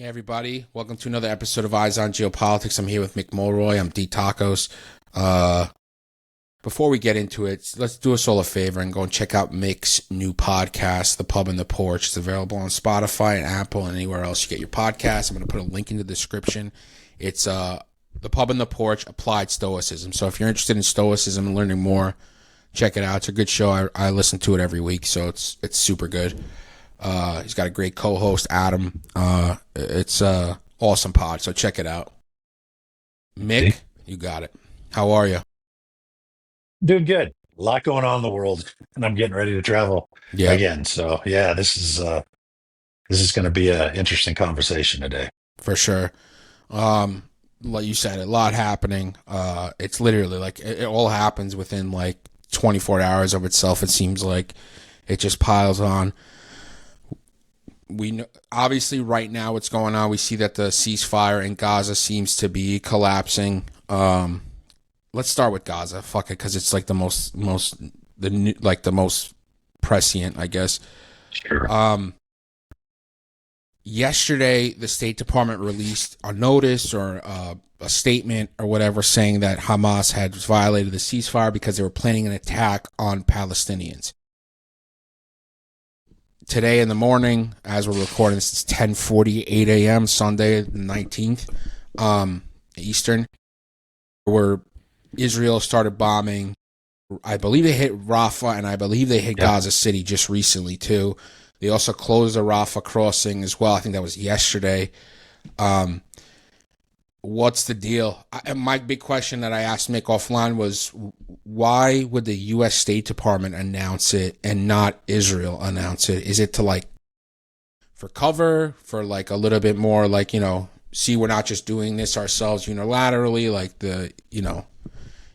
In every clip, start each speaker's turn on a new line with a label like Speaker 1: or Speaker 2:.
Speaker 1: Hey everybody, welcome to another episode of Eyes on Geopolitics. I'm here with Mick Mulroy. I'm D Tacos. Before we get into it, let's do us all a favor and go and check out Mick's new podcast, The Pub and the Porch. It's available on Spotify and Apple and anywhere else you get your podcast. I'm going to put a link in the description. It's The Pub and the Porch, Applied Stoicism. So if you're interested in Stoicism and learning more, check it out. It's a good show. I listen to it every week, so it's super good. He's got a great co-host, Adam. It's awesome pod, so check it out. Mick, you got it. How are you?
Speaker 2: Doing good. A lot going on in the world, and I'm getting ready to travel
Speaker 1: Yeah,
Speaker 2: again. So yeah, this is going to be an interesting conversation today.
Speaker 1: for sure. Like you said, a lot happening. It's literally like it all happens within like 24 hours of itself. It seems like it just piles on. We know, obviously right now what's going on. We see that the ceasefire in Gaza seems to be collapsing. Let's start with Gaza. Fuck it, because it's like the most the most prescient, I guess.
Speaker 2: Sure.
Speaker 1: Yesterday, the State Department released a notice or a statement or whatever saying that Hamas had violated the ceasefire because they were planning an attack on Palestinians. Today in the morning, as we're recording, this is 10:48 a.m. Sunday, the 19th, Eastern, where Israel started bombing. I believe they hit Rafah, and I believe they hit Gaza City just recently too. They also closed the Rafah crossing as well. I think that was yesterday. What's the deal? My big question that I asked Mick offline was, why would the U.S. State Department announce it and not Israel announce it? Is it to like for cover, for like a little bit more like, see, we're not just doing this ourselves unilaterally, like the,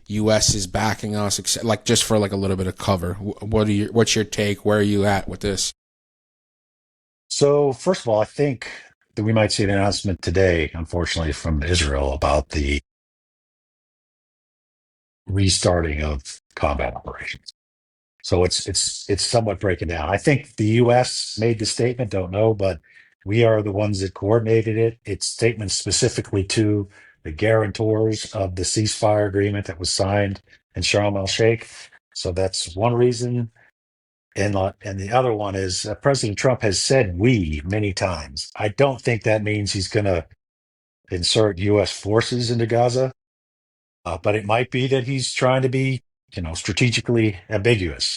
Speaker 1: U.S. is backing us, like just for like a little bit of cover? What's your take? Where are you at with this?
Speaker 2: So first of all, I think that we might see an announcement today, unfortunately, from Israel about the restarting of combat operations. So it's somewhat breaking down. I think the U.S. made the statement. Don't know, but we are the ones that coordinated it. It's statements specifically to the guarantors of the ceasefire agreement that was signed in Sharm el Sheikh. So that's one reason. And the other one is President Trump has said "we" many times. I don't think that means he's going to insert U.S. forces into Gaza, but it might be that he's trying to be, strategically ambiguous.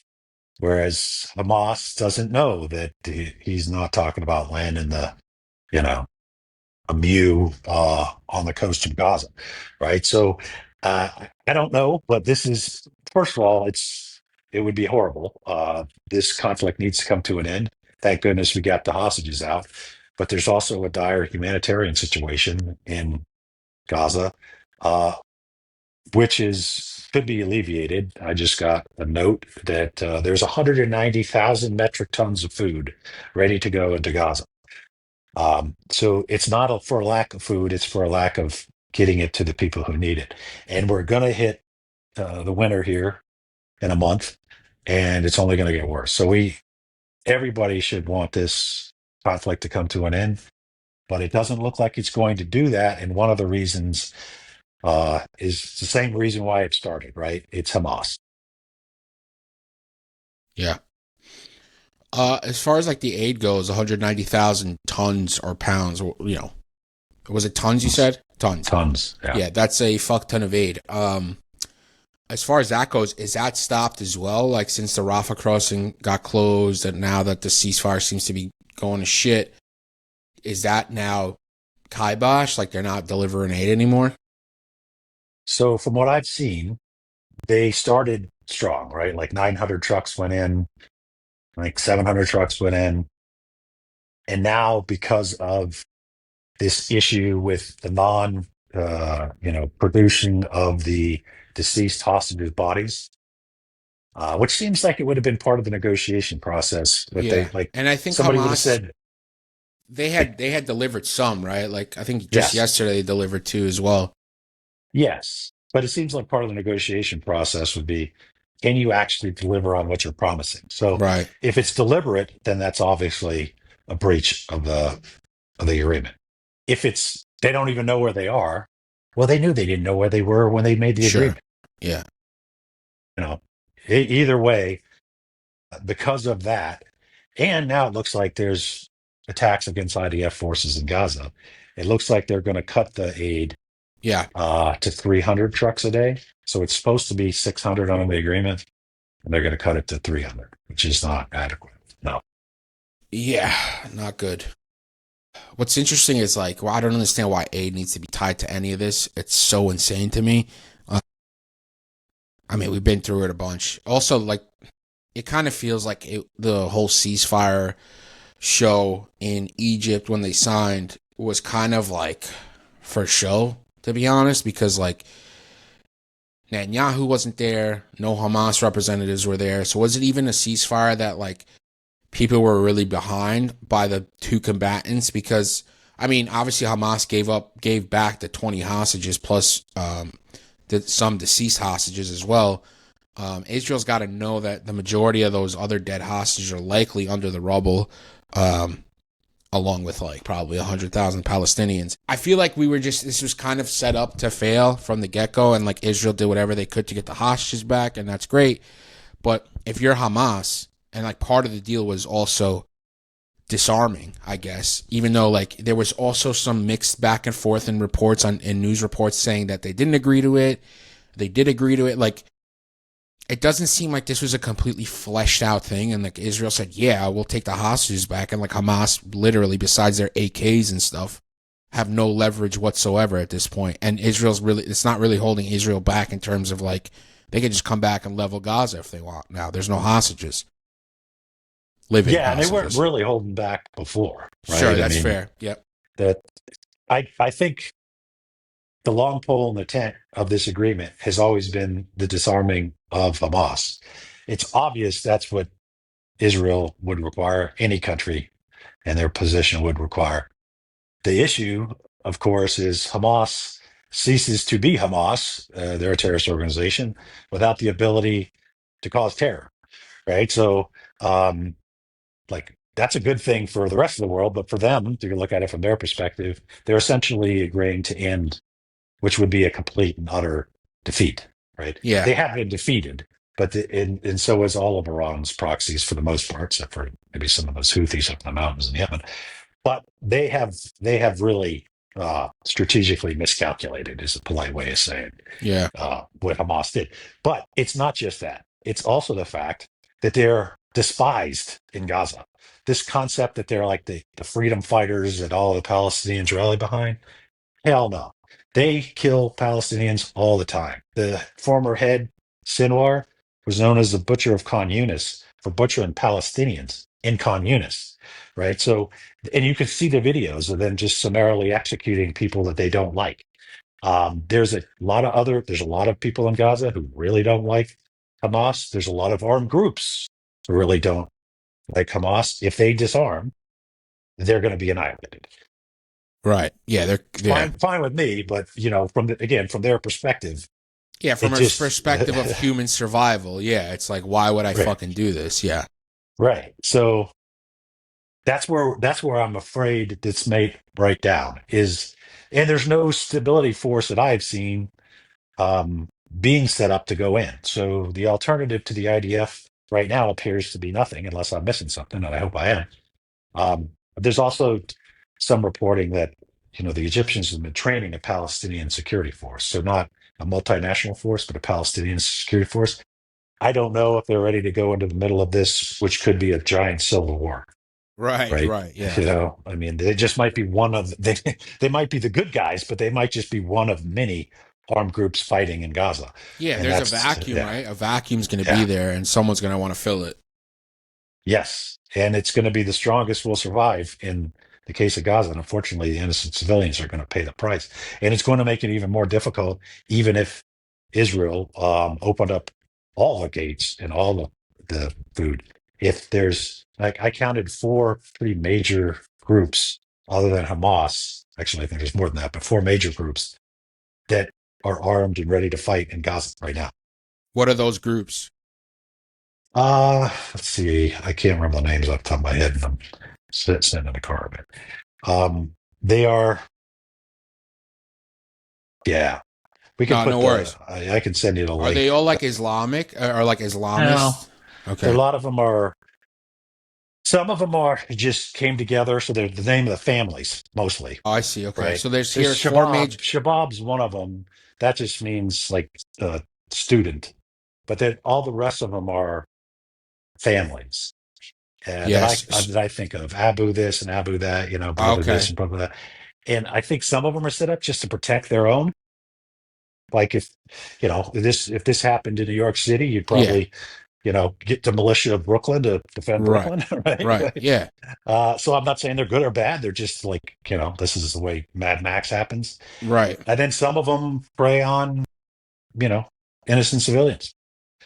Speaker 2: Whereas Hamas doesn't know that he's not talking about land in the, you know, a Mew on the coast of Gaza, right? So I don't know, but this is first of all, it would be horrible. This conflict needs to come to an end. Thank goodness we got the hostages out, but there's also a dire humanitarian situation in Gaza, uh, which is could be alleviated. I just got a note that there's 190,000 metric tons of food ready to go into Gaza. So it's not for a lack of food; it's for a lack of getting it to the people who need it. And we're going to hit the winter here in a month, and it's only going to get worse. So everybody should want this conflict to come to an end, but it doesn't look like it's going to do that. And one of the reasons is the same reason why it started, right? It's Hamas.
Speaker 1: Yeah. As far as like the aid goes, 190,000 tons or pounds, was it tons you said? Tons.
Speaker 2: Tons. Yeah.
Speaker 1: Yeah, that's a fuck ton of aid. As far as that goes, is that stopped as well? Like since the Rafah crossing got closed and now that the ceasefire seems to be going to shit, is that now kibosh? Like they're not delivering aid anymore?
Speaker 2: So from what I've seen, they started strong, right? Like 900 trucks went in, like 700 trucks went in. And now because of this issue with the producing of the deceased hostages' bodies, which seems like it would have been part of the negotiation process. But
Speaker 1: Yeah.
Speaker 2: they like
Speaker 1: And I think
Speaker 2: somebody would have
Speaker 1: Hamas
Speaker 2: said,
Speaker 1: they had delivered some, right? Like I think just
Speaker 2: yes,
Speaker 1: yesterday they delivered two as well.
Speaker 2: yes. But it seems like part of the negotiation process would be, can you actually deliver on what you're promising? So
Speaker 1: Right.
Speaker 2: if it's deliberate, then that's obviously a breach of the agreement. if it's they don't even know where they are, well, they knew they didn't know where they were when they made the
Speaker 1: Sure.
Speaker 2: agreement.
Speaker 1: Yeah.
Speaker 2: You know, either way, because of that, and now it looks like there's attacks against IDF forces in Gaza. It looks like they're going to cut the aid
Speaker 1: Yeah.
Speaker 2: to 300 trucks a day. So it's supposed to be 600 on the agreement, and they're going to cut it to 300, which is not adequate. No.
Speaker 1: Yeah. Not good. What's interesting is like, well, I don't understand why aid needs to be tied to any of this. It's so insane to me. I mean, we've been through it a bunch. Also, like, it kind of feels like the whole ceasefire show in Egypt when they signed was kind of like for show, to be honest, because like Netanyahu wasn't there, no Hamas representatives were there. So was it even a ceasefire that like people were really behind by the two combatants? Because I mean, obviously Hamas gave back the 20 hostages plus some deceased hostages as well. Israel's got to know that the majority of those other dead hostages are likely under the rubble, along with like probably 100,000 Palestinians. I feel like this was kind of set up to fail from the get-go, and like Israel did whatever they could to get the hostages back, and that's great. But if you're Hamas, and like part of the deal was also disarming, I guess, even though like there was also some mixed back and forth in news reports saying that they didn't agree to it, they did agree to it. Like, it doesn't seem like this was a completely fleshed out thing. And like Israel said, yeah, we'll take the hostages back. And like Hamas, literally, besides their AKs and stuff, have no leverage whatsoever at this point. And it's not really holding Israel back in terms of like, they could just come back and level Gaza if they want. Now there's no hostages. Living
Speaker 2: Yeah, and they weren't
Speaker 1: hostages.
Speaker 2: really holding back before, right?
Speaker 1: Sure, that's fair. Yep.
Speaker 2: That I think the long pole in the tent of this agreement has always been the disarming of Hamas. It's obvious that's what Israel would require, any country and their position would require. The issue, of course, is Hamas ceases to be Hamas. They're a terrorist organization without the ability to cause terror, right? So, like, that's a good thing for the rest of the world, but for them, to look at it from their perspective, they're essentially agreeing to end, which would be a complete and utter defeat, right?
Speaker 1: Yeah.
Speaker 2: They have been defeated, but and so is all of Iran's proxies for the most part, except for maybe some of those Houthis up in the mountains in Yemen. But they have really strategically miscalculated, is a polite way of saying
Speaker 1: Yeah.
Speaker 2: what Hamas did. But it's not just that; it's also the fact that they're despised in Gaza. This concept that they're like the freedom fighters that all the Palestinians rally behind. Hell no. They kill Palestinians all the time. The former head, Sinwar, was known as the Butcher of Khan Yunis for butchering Palestinians in Khan Yunis, right? So, and you can see the videos of them just summarily executing people that they don't like. There's a lot of people in Gaza who really don't like Hamas. There's a lot of armed groups who really don't like Hamas. If they disarm, they're going to be annihilated.
Speaker 1: Right. Yeah. Yeah.
Speaker 2: Fine with me, but from their perspective,
Speaker 1: Yeah.
Speaker 2: it
Speaker 1: From a
Speaker 2: just
Speaker 1: perspective of human survival. Yeah. It's like, why would I
Speaker 2: right,
Speaker 1: fucking do this? Yeah.
Speaker 2: right. So that's where I'm afraid this may break down is, and there's no stability force that I've seen being set up to go in. So the alternative to the IDF right now appears to be nothing, unless I'm missing something, and I hope I am. There's also some reporting that the Egyptians have been training a Palestinian security force, so not a multinational force, but a Palestinian security force. I don't know if they're ready to go into the middle of this, which could be a giant civil war,
Speaker 1: Right.
Speaker 2: right?
Speaker 1: Right. Yeah.
Speaker 2: I mean, they just might be one of they might be the good guys, but they might just be one of many armed groups fighting in Gaza,
Speaker 1: Yeah.
Speaker 2: and
Speaker 1: There's a
Speaker 2: that's
Speaker 1: vacuum,
Speaker 2: yeah,
Speaker 1: right? A vacuum's going to be
Speaker 2: yeah.
Speaker 1: there and someone's going to want to fill it.
Speaker 2: Yes, and it's going to be the strongest will survive in the case of Gaza. And unfortunately, the innocent civilians are going to pay the price. And it's going to make it even more difficult, even if Israel opened up all the gates and all the food. If there's, like, I counted four pretty major groups other than Hamas. Actually, I think there's more than that, but four major groups that are armed and ready to fight in Gaza right now.
Speaker 1: What are those groups?
Speaker 2: Let's see. I can't remember the names off the top of my head, and I'm sitting in the car a bit. They are Yeah, we can
Speaker 1: No,
Speaker 2: put
Speaker 1: no worries.
Speaker 2: I can send you the
Speaker 1: Are they
Speaker 2: link.
Speaker 1: all like Islamic or like
Speaker 2: Well,
Speaker 1: Islamist?
Speaker 2: a
Speaker 1: Okay.
Speaker 2: lot of them are. Some of them are just came together, so they're the name of the families mostly,
Speaker 1: Oh, I see. Okay.
Speaker 2: right?
Speaker 1: So there's
Speaker 2: There's
Speaker 1: here's four
Speaker 2: Shabab.
Speaker 1: major.
Speaker 2: Shabab's one of them. That just means like student, but then all the rest of them are families.
Speaker 1: Yes.
Speaker 2: That I think of Abu this and Abu that, brother this
Speaker 1: Okay.
Speaker 2: and brother that. And I think some of them are set up just to protect their own. Like if this happened in New York City, you'd
Speaker 1: Yeah.
Speaker 2: probably, get the militia of Brooklyn to defend
Speaker 1: Right.
Speaker 2: Brooklyn, right?
Speaker 1: Right. Yeah.
Speaker 2: So I'm not saying they're good or bad. They're just like, this is the way Mad Max happens.
Speaker 1: Right.
Speaker 2: And then some of them prey on, you know, innocent civilians.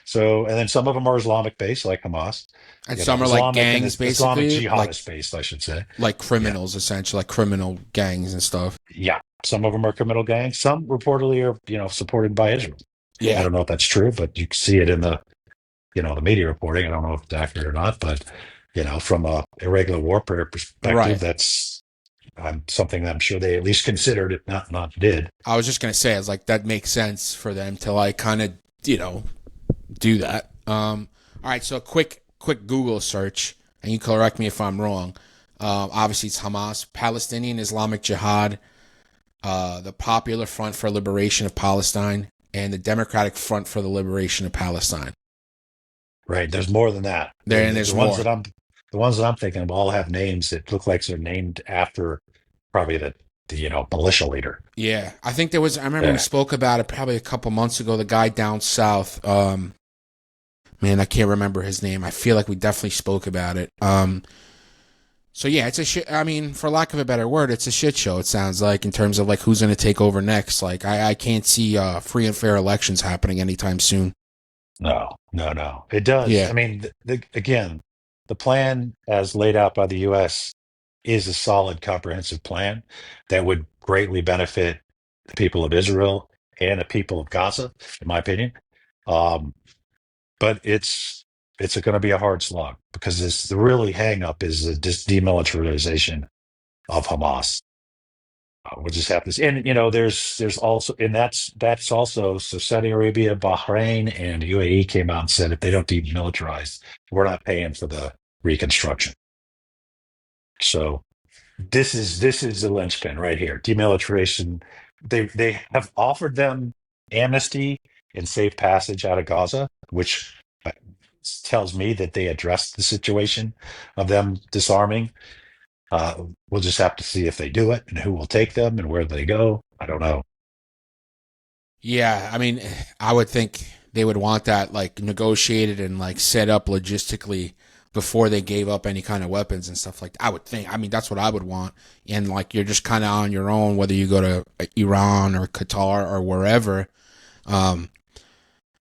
Speaker 2: So, and then some of them are Islamic based, like Hamas,
Speaker 1: And some are like
Speaker 2: Islamic and
Speaker 1: gangs,
Speaker 2: Islamic
Speaker 1: basically,
Speaker 2: jihadist based, I should say.
Speaker 1: like
Speaker 2: Yeah.
Speaker 1: criminals, essentially, like criminal gangs and stuff.
Speaker 2: Yeah. Some of them are criminal gangs. Some reportedly are, supported by Israel. I
Speaker 1: Yeah.
Speaker 2: don't know if that's true, but you can see it in the media reporting. I don't know if it's accurate or not, but, from a irregular warfare perspective,
Speaker 1: Right.
Speaker 2: that's something that I'm sure they at least considered, if not did.
Speaker 1: I was just gonna say, it's like that makes sense for them to like kind of do that. All right. So quick Google search, and you correct me if I'm wrong. Obviously, it's Hamas, Palestinian Islamic Jihad, the Popular Front for Liberation of Palestine, and the Democratic Front for the Liberation of Palestine.
Speaker 2: Right. There's more than that.
Speaker 1: There and there's more.
Speaker 2: The ones that I'm thinking of all have names that look like they're named after probably the militia leader.
Speaker 1: Yeah, I think there was. I remember we
Speaker 2: Yeah.
Speaker 1: spoke about it probably a couple months ago. The guy down south. Man, I can't remember his name. I feel like we definitely spoke about it. So yeah, it's a shit. I mean, for lack of a better word, it's a shit show. It sounds like in terms of like who's going to take over next. Like I can't see free and fair elections happening anytime soon.
Speaker 2: No, no, no. It does.
Speaker 1: Yeah,
Speaker 2: I mean, again, the plan as laid out by the U.S. is a solid, comprehensive plan that would greatly benefit the people of Israel and the people of Gaza, in my opinion. Um, but it's going to be a hard slog because the really hang up is the demilitarization of Hamas. We'll just have this, and there's also, and that's also, so Saudi Arabia, Bahrain, and UAE came out and said if they don't demilitarize, we're not paying for the reconstruction. So this is the linchpin right here. Demilitarization. They have offered them amnesty and safe passage out of Gaza, which tells me that they addressed the situation of them disarming. We'll just have to see if they do it and who will take them and where they go. I don't know.
Speaker 1: yeah. I mean, I would think they would want that like negotiated and like set up logistically before they gave up any kind of weapons and stuff like that. I would think. I mean, that's what I would want. And like you're just kind of on your own, whether you go to Iran or Qatar or wherever. Um,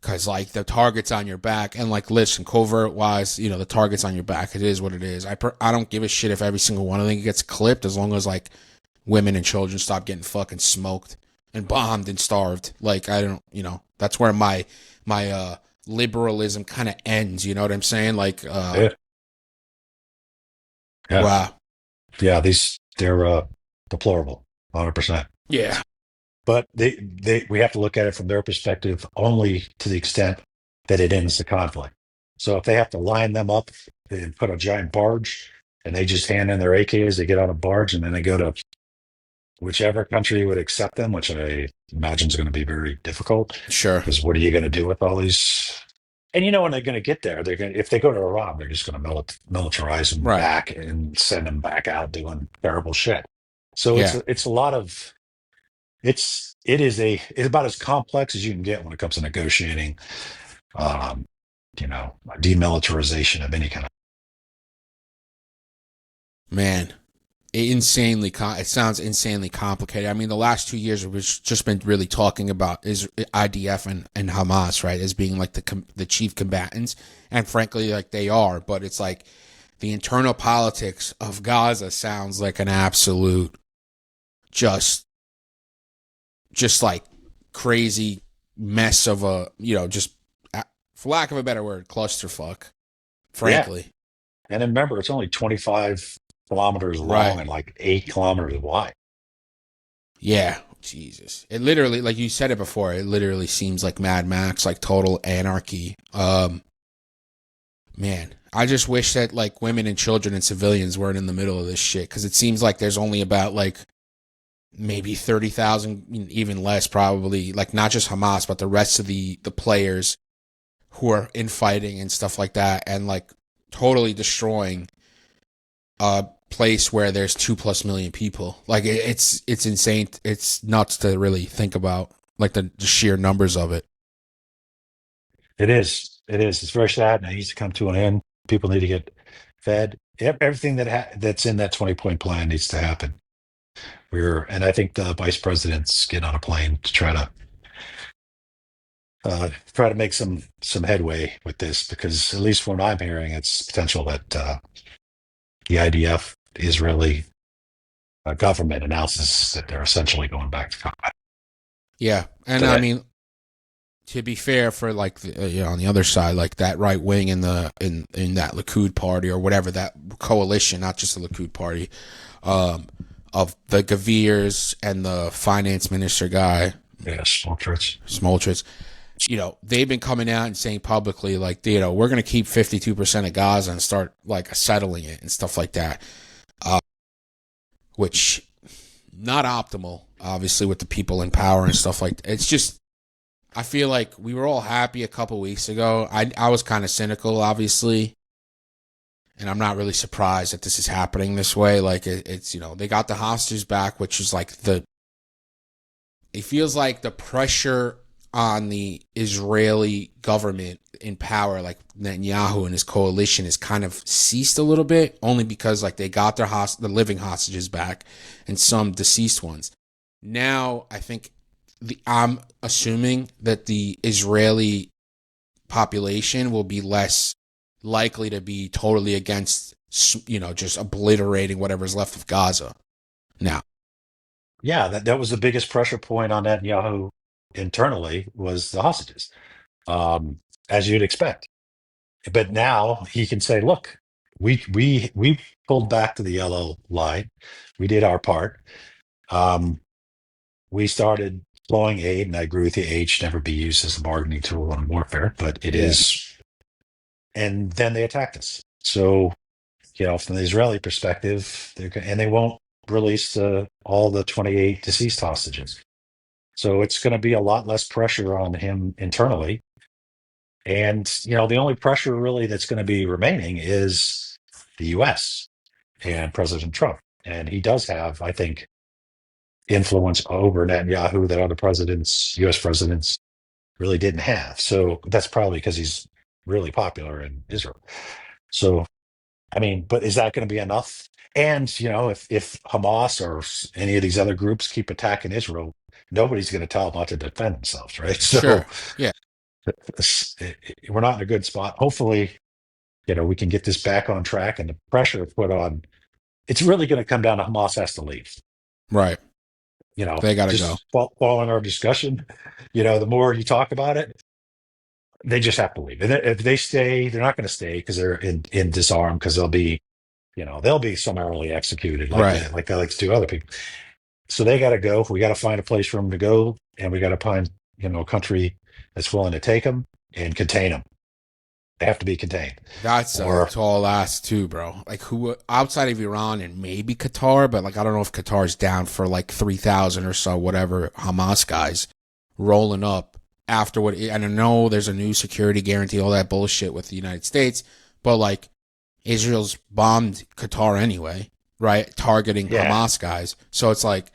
Speaker 1: Cause like the target's on your back, and like listen, covert wise, the target's on your back. It is what it is. I don't give a shit if every single one of them gets clipped, as long as like women and children stop getting fucking smoked and bombed and starved. Like I don't, that's where my liberalism kind of ends. You know what I'm saying? Like
Speaker 2: Yeah, yeah,
Speaker 1: wow,
Speaker 2: yeah. They're deplorable, 100%.
Speaker 1: yeah,
Speaker 2: But we have to look at it from their perspective only to the extent that it ends the conflict. So if they have to line them up and put a giant barge, and they just hand in their AKs, they get on a barge, and then they go to whichever country would accept them, which I imagine is going to be very difficult.
Speaker 1: sure,
Speaker 2: Because what are you going to do with all these? And when they're going to get there, if they go to Iran, they're just going to militarize them
Speaker 1: right,
Speaker 2: back and send them back out doing terrible shit. So
Speaker 1: yeah.
Speaker 2: it's a lot of it's about as complex as you can get when it comes to negotiating, um, demilitarization of any kind of.
Speaker 1: Man, it sounds insanely complicated. I mean, the last 2 years we've just been really talking about is IDF and Hamas, right, as being like the chief combatants, and frankly, like they are. But it's like the internal politics of Gaza sounds like an absolute just like crazy mess of a just for lack of a better word, clusterfuck.
Speaker 2: Yeah,
Speaker 1: Frankly,
Speaker 2: and then remember, it's only 25 kilometers long
Speaker 1: right?
Speaker 2: and like 8 kilometers wide.
Speaker 1: Yeah, Jesus. It literally, like you said it before, it literally seems like Mad Max, like total anarchy. Man, I just wish that like women and children and civilians weren't in the middle of this shit, because it seems like there's only about like maybe 30,000, even less probably, like not just Hamas, but the rest of the players who are infighting and stuff like that, and like totally destroying a place where there's 2+ million people. Like it's insane. It's nuts to really think about, like the sheer numbers of it.
Speaker 2: It is. It is. It's very sad, and it needs to come to an end. People need to get fed. Everything that's in that 20-point plan needs to happen. And I think the vice presidents get on a plane to try to make some headway with this, because at least from what I'm hearing, it's potential that the IDF, the Israeli government, announces that they're essentially going back to combat.
Speaker 1: Yeah, and
Speaker 2: So
Speaker 1: I
Speaker 2: that,
Speaker 1: mean, to be fair, for like on the other side, like that right wing in that Likud party or whatever, that coalition, not just the Likud party, of the Gavirs and the finance minister guy,
Speaker 2: yeah,
Speaker 1: Smoltritz, they've been coming out and saying publicly, like, we're going to keep 52% of Gaza and start like settling it and stuff like that, which not optimal, obviously, with the people in power and stuff like that. It's just, I feel like we were all happy a couple weeks ago. I was kind of cynical, obviously, and I'm not really surprised that this is happening this way. Like it's they got the hostages back, which is like it feels like the pressure on the Israeli government in power, like Netanyahu and his coalition, has kind of ceased a little bit, only because like they got the living hostages back and some deceased ones. Now I think I'm assuming that the Israeli population will be less likely to be totally against, just obliterating whatever's left of Gaza now.
Speaker 2: yeah, that was the biggest pressure point on Netanyahu internally, was the hostages, um, as you'd expect. But now he can say, "Look, we pulled back to the yellow line. We did our part. Um, we started flowing aid, and I agree with you. Aid should never be used as a bargaining tool in warfare, but it
Speaker 1: Yeah.
Speaker 2: is. And then they attacked us. So, from the Israeli perspective, and they won't release all the 28 deceased hostages. So it's going to be a lot less pressure on him internally. And, the only pressure really that's going to be remaining is the US and President Trump. And he does have, I think, influence over Netanyahu that other presidents, US presidents, really didn't have. So that's probably because he's really popular in Israel. So, I mean, but is that going to be enough? And, if Hamas or any of these other groups keep attacking Israel, nobody's going to tell them not to defend themselves, right? So
Speaker 1: Sure. Yeah.
Speaker 2: we're not in a good spot. Hopefully, we can get this back on track, and the pressure put on. It's really going to come down to Hamas has to leave.
Speaker 1: Right. They gotta go.
Speaker 2: Just following our discussion, the more you talk about it, they just have to leave. And if they stay, they're not going to stay because they're in disarm, because they'll be summarily executed
Speaker 1: Right.
Speaker 2: like they like to do other people. So they got to go. We got to find a place for them to go, and we got to find a country that's willing to take them and contain them. They have to be contained.
Speaker 1: That's a
Speaker 2: Or
Speaker 1: tall ask too, bro. Like, who outside of Iran and maybe Qatar, but like I don't know if Qatar's down for like 3,000 or so, whatever Hamas guys rolling up after what. And I know there's a new security guarantee, all that bullshit with the United States, but like Israel's bombed Qatar anyway, right? Targeting
Speaker 2: yeah,
Speaker 1: Hamas guys. So it's like,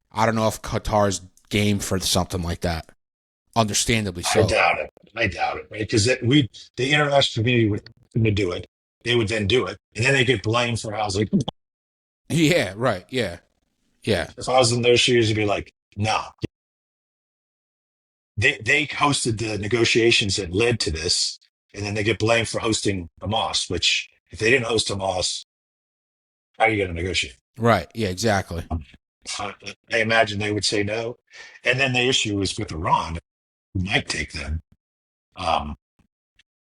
Speaker 1: I don't know if Qatar's game for something like that. Understandably
Speaker 2: I
Speaker 1: so.
Speaker 2: doubt it. I doubt it, right? Because the international community would do it. They would then do it, and then they get blamed for housing.
Speaker 1: Yeah, right. Yeah. Yeah.
Speaker 2: If I was in those shoes, I'd be like, no. They hosted the negotiations that led to this, and then they get blamed for hosting Hamas. Which, if they didn't host Hamas, how are you going to negotiate?
Speaker 1: Right. Yeah, exactly.
Speaker 2: I I imagine they would say no. And then the issue is with Iran, who might take them. Um,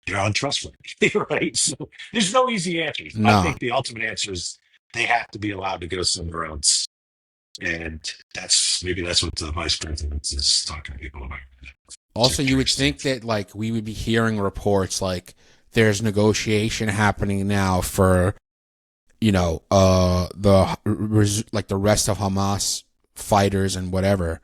Speaker 2: they're untrustworthy, right? So there's no easy answers. I
Speaker 1: No.
Speaker 2: think the ultimate answer is they have to be allowed to go somewhere else. And maybe that's what the vice president is talking to people about.
Speaker 1: Also, you
Speaker 2: Secretary of
Speaker 1: would think
Speaker 2: State.
Speaker 1: that like we would be hearing reports like there's negotiation happening now for like the rest of Hamas fighters and whatever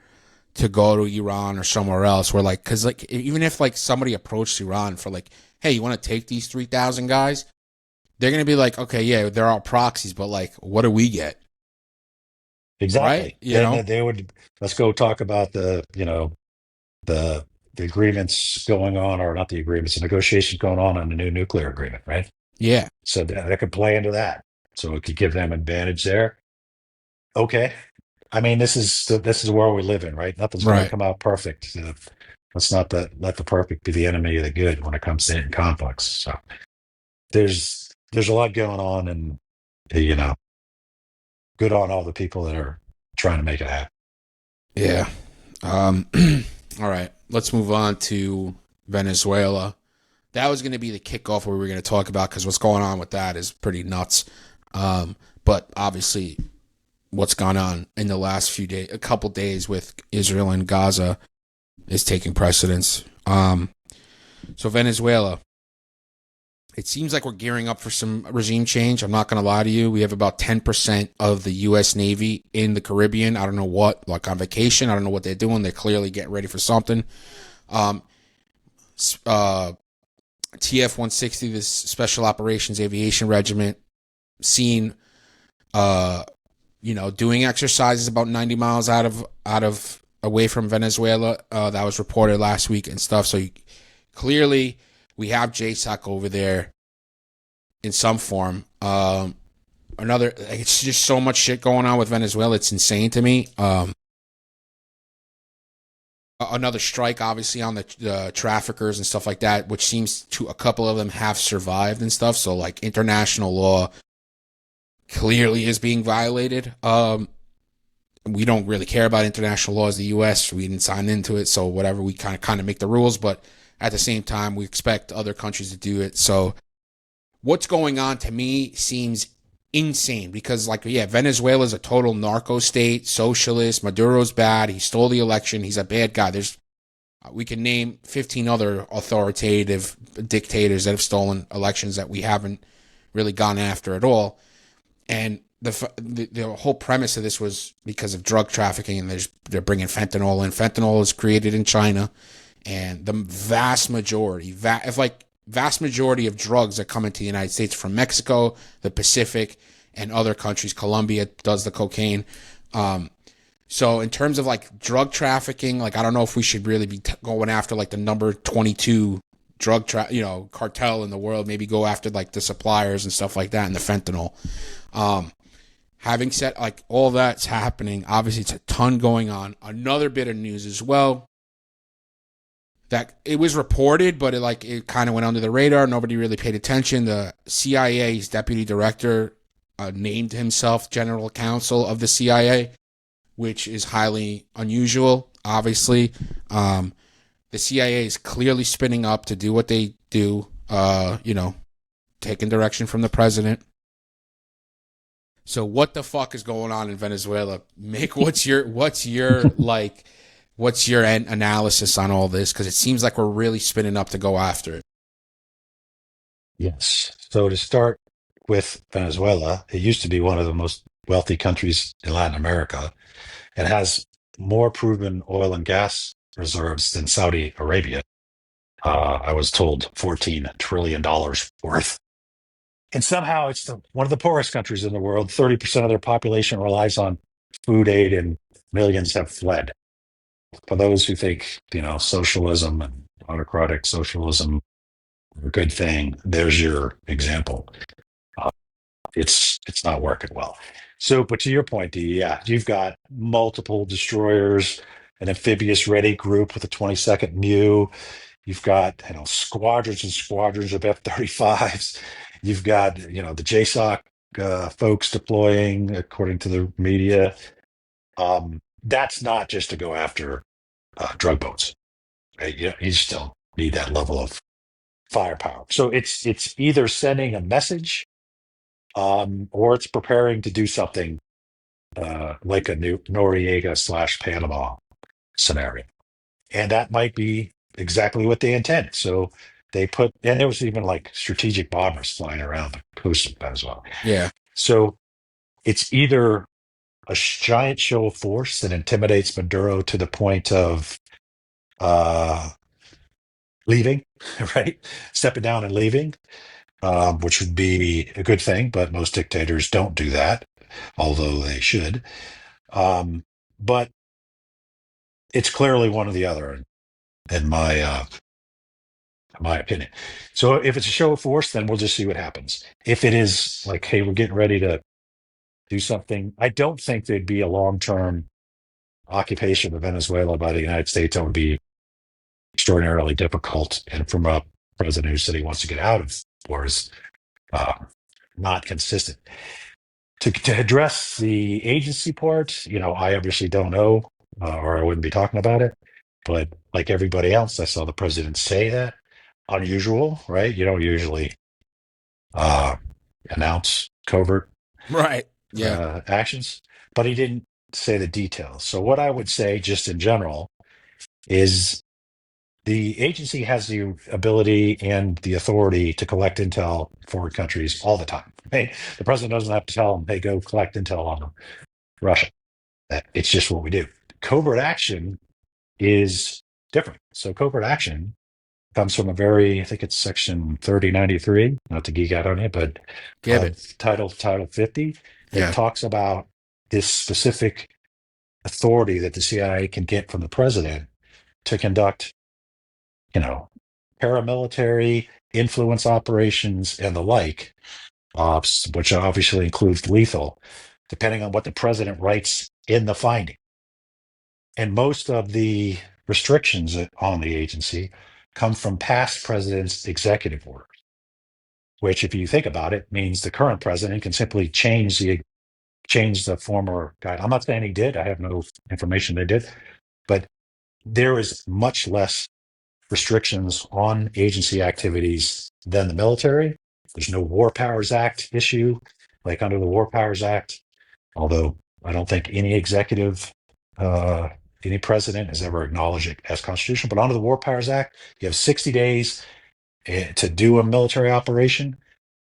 Speaker 1: to go to Iran or somewhere else. Where like, because like even if like somebody approached Iran for like, hey, you want to take these 3,000 guys? They're gonna be like, okay, yeah, they're all proxies, but like, what do we get? Right?
Speaker 2: Exactly. Then they would, let's go talk about the the agreements going on, or not the agreements, the negotiations going on the new nuclear agreement, right?
Speaker 1: Yeah,
Speaker 2: So that could play into that. So it could give them advantage there. Okay. I mean, this is the world we live in, right? Nothing's going to
Speaker 1: right.
Speaker 2: come out perfect. Let's not let the perfect be the enemy of the good when it comes to hitting conflicts. So there's a lot going on, and you know, good on all the people that are trying to make it happen.
Speaker 1: Yeah. Um, all right. Let's move on to Venezuela. That was going to be the kickoff where we were going to talk about because what's going on with that is pretty nuts. But obviously, what's gone on in the last few days, a couple days with Israel and Gaza is taking precedence. So Venezuela, it seems like we're gearing up for some regime change. I'm not going to lie to you. We have about 10% of the U.S. Navy in the Caribbean. I don't know what, like on vacation. I don't know what they're doing. They're clearly getting ready for something. Um, TF-160, this Special Operations Aviation Regiment, seen, doing exercises about 90 miles out of away from Venezuela. That was reported last week and stuff. So clearly, we have JSOC over there in some form. It's just so much shit going on with Venezuela. It's insane to me. Another strike, obviously, on the traffickers and stuff like that, which seems to a couple of them have survived and stuff. So, like, international law clearly is being violated. We don't really care about international law as the U.S. We didn't sign into it, so whatever. We kind of make the rules, but at the same time, we expect other countries to do it. So, what's going on to me seems insane because, like, yeah, Venezuela is a total narco state, socialist. Maduro's bad. He stole the election. He's a bad guy. We can name 15 other authoritative dictators that have stolen elections that we haven't really gone after at all. And the whole premise of this was because of drug trafficking, and they're bringing fentanyl in. Fentanyl is created in China, and the vast majority of drugs that come into the United States from Mexico, the Pacific, and other countries. Colombia does the cocaine. So in terms of like drug trafficking, like I don't know if we should really be going after like the number 22 cartel in the world. Maybe go after like the suppliers and stuff like that, and the fentanyl. Having said like all that's happening, obviously it's a ton going on. Another bit of news as well, that it was reported, but it kind of went under the radar. Nobody really paid attention. The CIA's deputy director named himself general counsel of the CIA, which is highly unusual, obviously. The CIA is clearly spinning up to do what they do, taking direction from the president. So what the fuck is going on in Venezuela? Mick, what's your analysis on all this? Because it seems like we're really spinning up to go after it.
Speaker 2: Yes. So to start with Venezuela, it used to be one of the most wealthy countries in Latin America. It has more proven oil and gas reserves than Saudi Arabia. I was told $14 trillion worth. And somehow it's one of the poorest countries in the world. 30% of their population relies on food aid, and millions have fled. For those who think, socialism and autocratic socialism are a good thing, there's your example. Uh, it's not working well. So, but to your point, Dee, yeah, you've got multiple destroyers, an amphibious ready group with a 22nd Mu. You've got squadrons and squadrons of F-35s. You've got the JSOC folks deploying, according to the media. That's not just to go after drug boats. Right? You still need that level of firepower. So it's either sending a message, or it's preparing to do something like a new Noriega / Panama scenario. And that might be exactly what they intend. So they put, and there was even like strategic bombers flying around the coast of Venezuela.
Speaker 1: Yeah.
Speaker 2: So it's either a giant show of force that intimidates Maduro to the point of uh, leaving, right? Stepping down and leaving, which would be a good thing, but most dictators don't do that, although they should. But it's clearly one or the other, in my opinion. So if it's a show of force, then we'll just see what happens. If it is like, hey, we're getting ready to do something, I don't think there'd be a long-term occupation of Venezuela by the United States. That would be extraordinarily difficult. And from a president who said he wants to get out of wars, uh, not consistent. To address the agency part, I obviously don't know, or I wouldn't be talking about it. But like everybody else, I saw the president say that. Unusual, right? You don't usually uh, announce covert
Speaker 1: Right. Yeah.
Speaker 2: actions, but he didn't say the details. So what I would say, just in general, is the agency has the ability and the authority to collect intel for countries all the time. Hey, the president doesn't have to tell them, "Hey, go collect intel on Russia." It's just what we do. Covert action is different. So covert action comes from I think it's section 3093, not to geek out on it, but
Speaker 1: Give it.
Speaker 2: Title 50 that
Speaker 1: Yeah.
Speaker 2: talks about this specific authority that the CIA can get from the president to conduct, you know, paramilitary influence operations and the like, which obviously includes lethal, depending on what the president writes in the finding. And most of the restrictions on the agency come from past presidents' executive orders, which, if you think about it, means the current president can simply change the former guy. I'm not saying he did. I have no information they did, but there is much less restrictions on agency activities than the military. There's no War Powers Act issue, like under the War Powers Act, although I don't think any executive, any president has ever acknowledged it as constitutional. But under the War Powers Act, you have 60 days to do a military operation,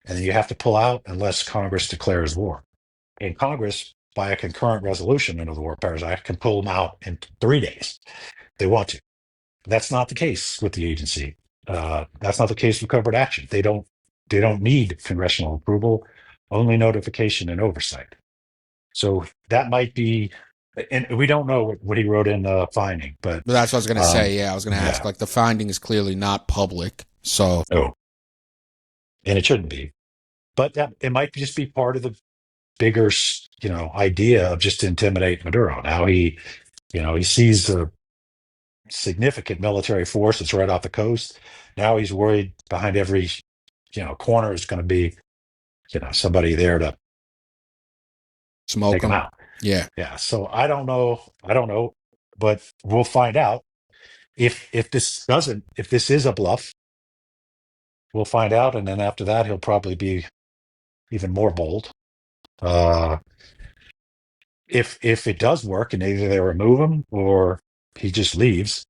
Speaker 2: and then you have to pull out unless Congress declares war. And Congress, by a concurrent resolution under the War Powers Act, can pull them out in 3 days if they want to. That's not the case with the agency. That's not the case with covert action. They don't need congressional approval, only notification and oversight. So that might be, and we don't know what he wrote in the finding, but
Speaker 1: But that's what I was going to say. Yeah. I was going to ask,
Speaker 2: yeah.
Speaker 1: like, the finding is clearly not public. So,
Speaker 2: Oh, and it shouldn't be. But that it might just be part of the bigger, idea of just to intimidate Maduro. Now he sees a significant military force that's right off the coast. Now he's worried behind every, corner is going to be, somebody there to
Speaker 1: smoke
Speaker 2: take him
Speaker 1: them.
Speaker 2: out.
Speaker 1: Yeah.
Speaker 2: Yeah. So I don't know. But we'll find out if this is a bluff. We'll find out, and then after that, he'll probably be even more bold. Uh, if it does work, and either they remove him or he just leaves,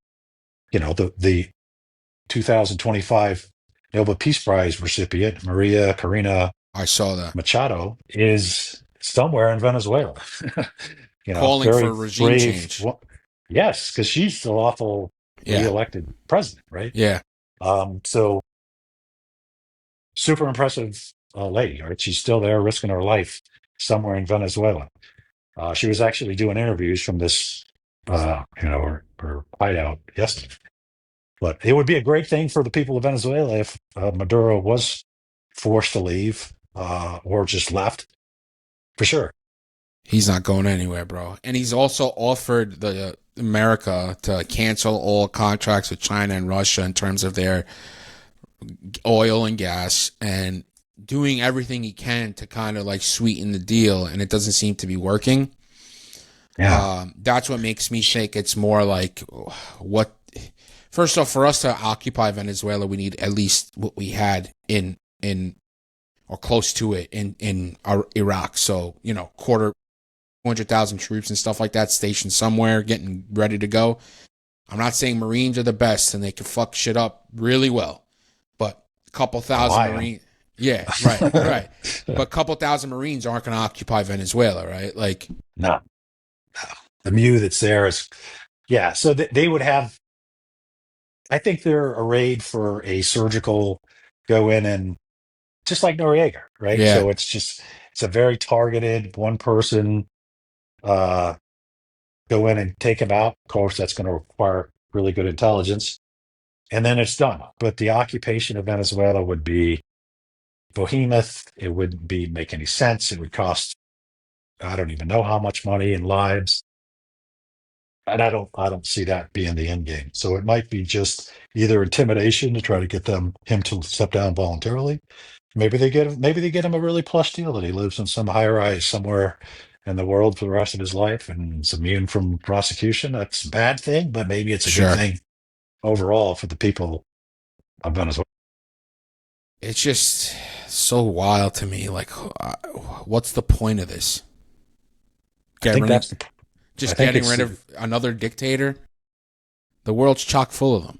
Speaker 2: the 2025 Nobel Peace Prize recipient Maria Corina
Speaker 1: I saw that.
Speaker 2: Machado is somewhere in Venezuela.
Speaker 1: Calling
Speaker 2: Very
Speaker 1: for regime
Speaker 2: brave.
Speaker 1: change.
Speaker 2: Yes, because she's the lawful
Speaker 1: Yeah.
Speaker 2: reelected president, right?
Speaker 1: Yeah.
Speaker 2: So super impressive lady, right? She's still there risking her life somewhere in Venezuela. She was actually doing interviews from this, her hideout yesterday. But it would be a great thing for the people of Venezuela if Maduro was forced to leave or just left, for sure.
Speaker 1: He's not going anywhere, bro. And he's also offered the America to cancel all contracts with China and Russia in terms of their oil and gas, and doing everything he can to kind of like sweeten the deal, and it doesn't seem to be working.
Speaker 2: Yeah.
Speaker 1: That's what makes me think it's more like what. First off, for us to occupy Venezuela, we need at least what we had in or close to it in Iraq. So, 200,000 troops and stuff like that stationed somewhere, getting ready to go. I'm not saying Marines are the best and they can fuck shit up really well, but a couple
Speaker 2: Oh,
Speaker 1: thousand
Speaker 2: I am.
Speaker 1: Marines. Yeah, right, right. But a couple thousand Marines aren't going to occupy Venezuela, right? Like,
Speaker 2: No, the Mew that's there is, yeah. So they would have, I think they're arrayed for a surgical go in and just like Noriega, right?
Speaker 1: yeah,
Speaker 2: So it's a very targeted one person, uh, go in and take him out. Of course, that's going to require really good intelligence. And then it's done. But the occupation of Venezuela would be behemoth. It wouldn't be make any sense. It would cost, I don't even know how much money and lives. And I don't see that being the end game. So it might be just either intimidation to try to get him to step down voluntarily. Maybe they get him a really plush deal that he lives in some high rise somewhere in the world for the rest of his life and is immune from prosecution. That's a bad thing, but maybe it's a good
Speaker 1: sure.
Speaker 2: thing overall for the people of Venezuela.
Speaker 1: It's just so wild to me. Like, what's the point of this?
Speaker 2: I think
Speaker 1: Getting
Speaker 2: that's the. I
Speaker 1: just
Speaker 2: think
Speaker 1: getting
Speaker 2: it's
Speaker 1: rid of another dictator. The world's chock full of them.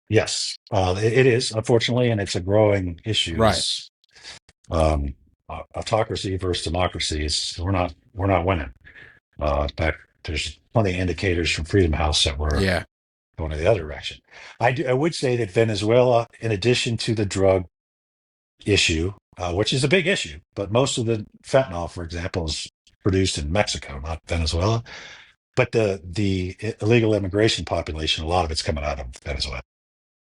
Speaker 2: yes, it is unfortunately, and it's a growing issue.
Speaker 1: Right.
Speaker 2: It's um, autocracy versus democracy. We're not winning. In fact, there's plenty of indicators from Freedom House that we're
Speaker 1: Yeah.
Speaker 2: going in the other direction. I would say that Venezuela, in addition to the drug issue, which is a big issue, but most of the fentanyl, for example, is produced in Mexico, not Venezuela. But the illegal immigration population, a lot of it's coming out of Venezuela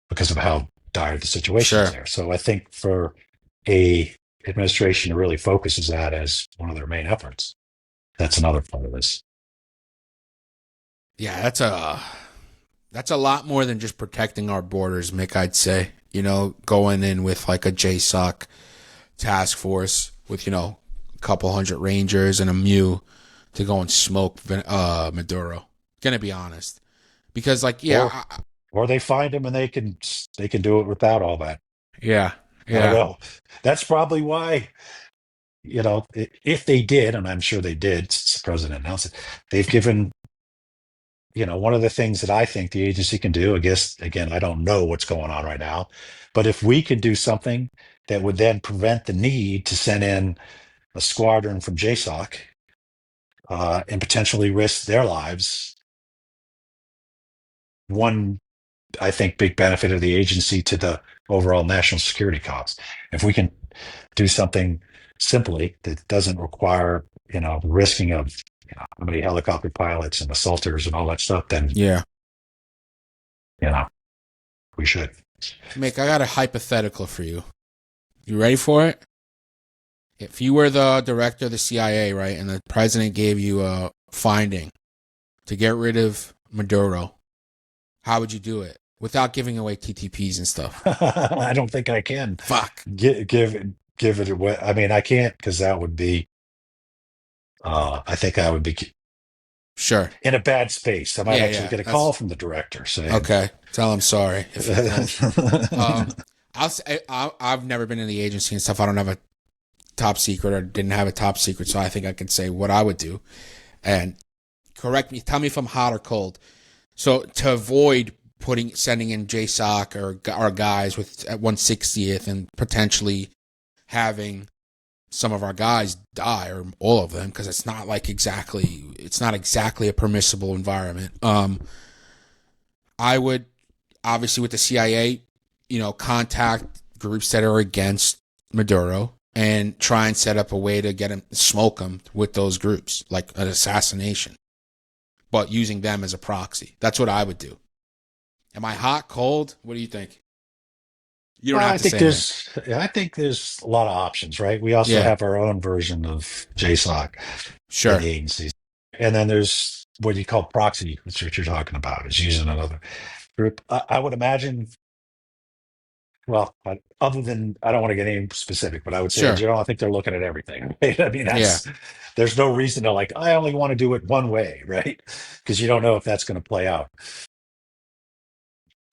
Speaker 2: because of how dire the situation is
Speaker 1: Sure.
Speaker 2: there. So I think for a administration to really focuses that as one of their main efforts, that's another part of this.
Speaker 1: Yeah, that's a lot more than just protecting our borders, Mick, I'd say. Going in with like a JSOC task force with, a couple hundred Rangers and a Mew to go and smoke Maduro. Gonna be honest. Because, like,
Speaker 2: Or
Speaker 1: yeah,
Speaker 2: or they find them and they can do it without all that.
Speaker 1: yeah,
Speaker 2: I don't
Speaker 1: yeah,
Speaker 2: know. That's probably why, if they did, and I'm sure they did, since the president announced it, they've given, one of the things that I think the agency can do, I guess, again, I don't know what's going on right now, but if we could do something that would then prevent the need to send in a squadron from JSOC and potentially risk their lives, one, I think, big benefit of the agency to the overall national security cost. If we can do something simply that doesn't require, risking of how many helicopter pilots and assaulters and all that stuff, then
Speaker 1: yeah.
Speaker 2: you know we should.
Speaker 1: Mick, I got a hypothetical for you. You ready for it? If you were the director of the CIA, right, and the president gave you a finding to get rid of Maduro, how would you do it without giving away TTPs and stuff?
Speaker 2: I don't think I can
Speaker 1: Fuck.
Speaker 2: give it away. I mean, I can't because that would be. I think I would be
Speaker 1: Sure.
Speaker 2: in a bad space. I might
Speaker 1: Yeah,
Speaker 2: actually
Speaker 1: yeah.
Speaker 2: get a call
Speaker 1: That's
Speaker 2: from the director saying,
Speaker 1: okay. Tell him sorry if you don't. Um, I've never been in the agency and stuff. I don't have a top secret or didn't have a top secret, so I think I can say what I would do. And correct me, tell me if I'm hot or cold. So to avoid sending in JSOC or our guys with at 160th and potentially having some of our guys die or all of them, because it's not exactly a permissible environment. I would obviously with the CIA, contact groups that are against Maduro and try and set up a way to get him, smoke him with those groups, like an assassination, but using them as a proxy. That's what I would do. Am I hot, cold? What do you think? You don't
Speaker 2: well,
Speaker 1: have
Speaker 2: I
Speaker 1: to
Speaker 2: think
Speaker 1: say anything.
Speaker 2: there's a lot of options, right? We also
Speaker 1: Yeah,
Speaker 2: have our own version of JSOC in
Speaker 1: sure,
Speaker 2: the agencies, and then there's what you call proxy, which is what you're talking about, is using another group. I would imagine. Well, other than I don't want to get any specific, but I would say in
Speaker 1: sure.
Speaker 2: general, I think they're looking at everything. Right? I mean,
Speaker 1: Yeah,
Speaker 2: there's no reason to like, I only want to do it one way, right? Because you don't know if that's going to play out.